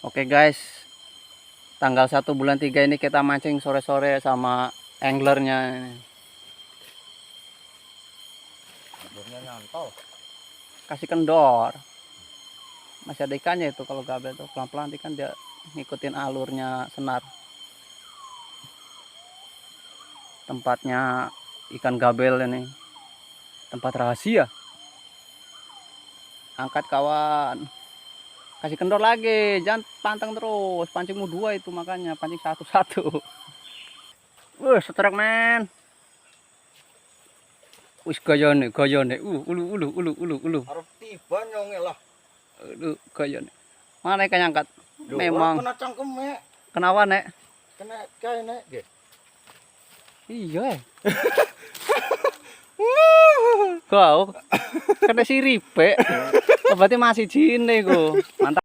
Oke guys, tanggal 1 bulan 3 ini kita mancing sore-sore sama anglernya. Nyantol. Kasih kendor. Masih ada ikannya itu kalau gabel tuh pelan-pelan ikan dia ngikutin alurnya senar. Tempatnya ikan gabel ini. Tempat rahasia. Angkat kawan. Kasih kendor lagi, jangan pantang terus. Pancingmu 2 itu makanya, pancing 1-1. Setrek men. Wis gayane. Ulu. Harus tiba nyonge lah. Gayane. Mana ikan angkat? Memang kena cangkeme. kenapa nek? Kena kae nek nggih. Iya. Kau kena siripek. Berarti masih jine ku. Mantap.